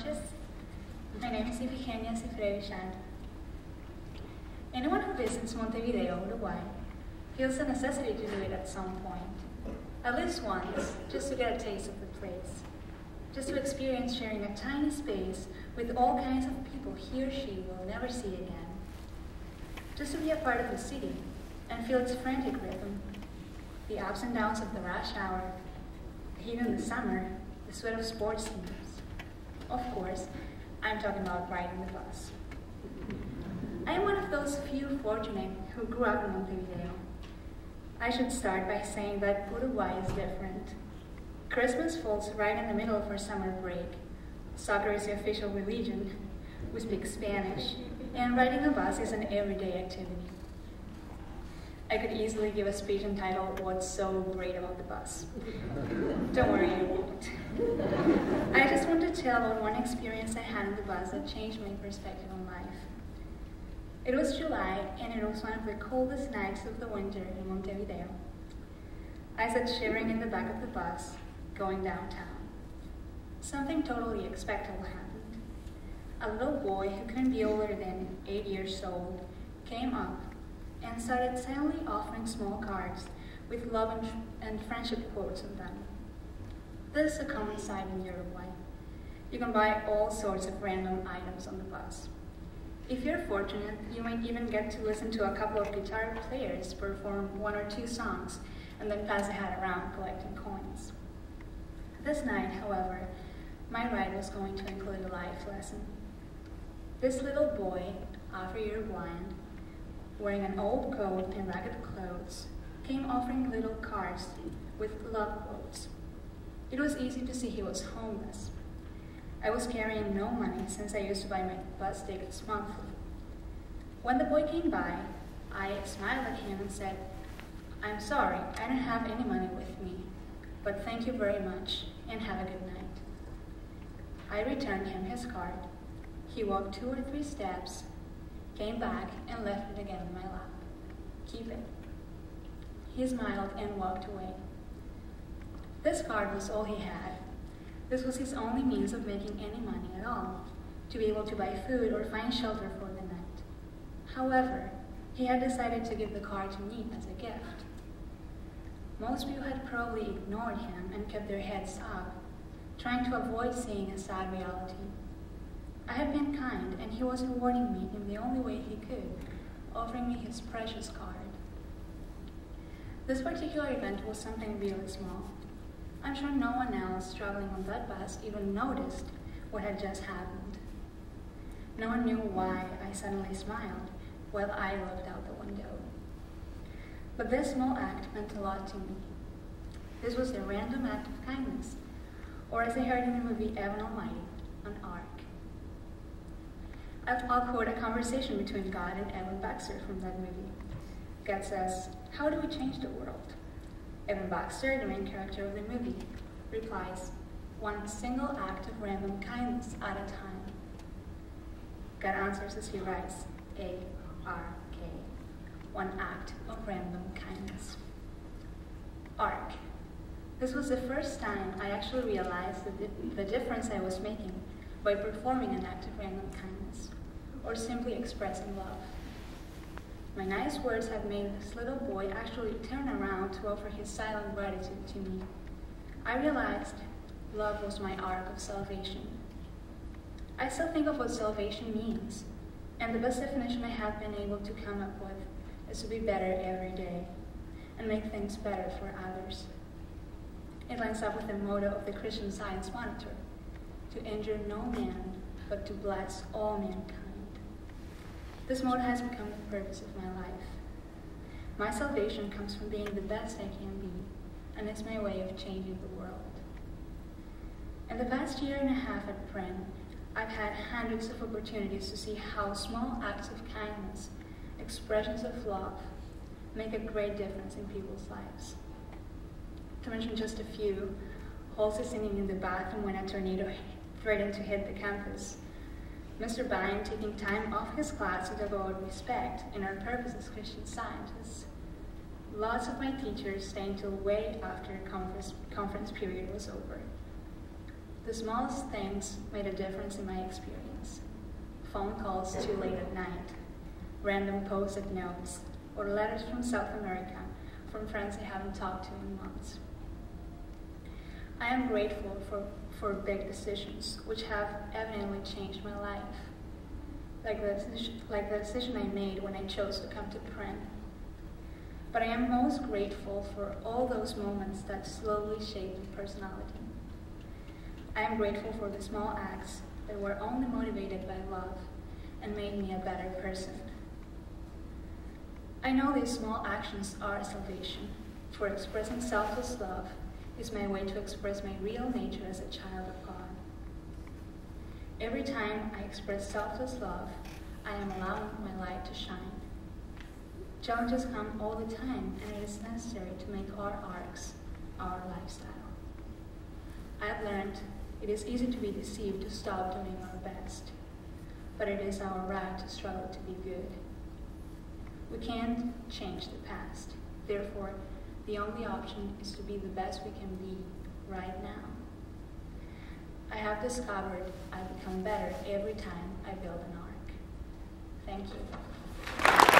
noches. My name is Ifi Discurso. Anyone who visits Montevideo, Uruguay, feels the necessity to do it at some point, at least once, just to get a taste of the place, just to experience sharing a tiny space with all kinds of people he or she will never see again, just to be a part of the city and feel its frantic rhythm, the ups and downs of the rush hour, the heat in the summer, the sweat of sports teams. Of course, I'm talking about riding the bus. I am one of those few fortunate who grew up in Montevideo. I should start by saying that Uruguay is different. Christmas falls right in the middle of our summer break. Soccer is the official religion. We speak Spanish, and riding a bus is an everyday activity. I could easily give a speech entitled, "What's so great about the bus?" Don't worry, I won't. I just want to tell about one experience I had on the bus that changed my perspective on life. It was July, and it was one of the coldest nights of the winter in Montevideo. I sat shivering in the back of the bus, going downtown. Something totally unexpected happened. A little boy who couldn't be older than 8 years old came up and started silently offering small cards with love and friendship quotes on them. This is a common sight in Uruguay. You can buy all sorts of random items on the bus. If you're fortunate, you might even get to listen to a couple of guitar players perform 1 or 2 songs and then pass the hat around collecting coins. This night, however, my ride was going to include a life lesson. This little boy, Afro-Uruguayan, wearing an old coat and ragged clothes, came offering little cards with love quotes. It was easy to see he was homeless. I was carrying no money since I used to buy my bus tickets monthly. When the boy came by, I smiled at him and said, "I'm sorry, I don't have any money with me, but thank you very much and have a good night." I returned him his card. He walked 2 or 3 steps, came back and left it again in my lap. "Keep it." He smiled and walked away. This card was all he had. This was his only means of making any money at all, to be able to buy food or find shelter for the night. However, he had decided to give the card to me as a gift. Most people had probably ignored him and kept their heads up, trying to avoid seeing a sad reality. I had been kind, and he was rewarding me in the only way he could, offering me his precious card. This particular event was something really small. I'm sure no one else traveling on that bus even noticed what had just happened. No one knew why I suddenly smiled while I looked out the window. But this small act meant a lot to me. This was a random act of kindness, or as I heard in the movie Evan Almighty, an arc. I'll quote a conversation between God and Evan Baxter from that movie. God says, "How do we change the world?" Evan Baxter, the main character of the movie, replies, "One single act of random kindness at a time." God answers as he writes, A-R-K, one act of random kindness. Arc. This was the first time I actually realized the difference I was making by performing an act of random kindness, or simply expressing love. My nice words had made this little boy actually turn around to offer his silent gratitude to me. I realized love was my arc of salvation. I still think of what salvation means, and the best definition I have been able to come up with is to be better every day and make things better for others. It lines up with the motto of the Christian Science Monitor, to injure no man, but to bless all mankind. This motto has become the purpose of my life. My salvation comes from being the best I can be, and it's my way of changing the world. In the past year and a half at Pren, I've had hundreds of opportunities to see how small acts of kindness, expressions of love, make a great difference in people's lives. To mention just a few, Halsey singing in the bathroom when a tornado threatened to hit the campus, Mr. Byrne taking time off his class to devote respect in our purpose as Christian Scientists. Lots of my teachers staying till way after conference period was over. The smallest things made a difference in my experience. Phone calls too late at night, random post-it notes, or letters from South America from friends I haven't talked to in months. I am grateful for big decisions which have evidently changed my life, like the decision I made when I chose to come to print. But I am most grateful for all those moments that slowly shaped my personality. I am grateful for the small acts that were only motivated by love and made me a better person. I know these small actions are salvation, for expressing selfless love is my way to express my real nature as a child of God. Every time I express selfless love, I am allowing my light to shine. Challenges come all the time, and it is necessary to make our arcs our lifestyle. I have learned it is easy to be deceived to stop doing our best, but it is our right to struggle to be good. We can't change the past. Therefore, the only option is to be the best we can be right now. I have discovered I become better every time I build an arc. Thank you.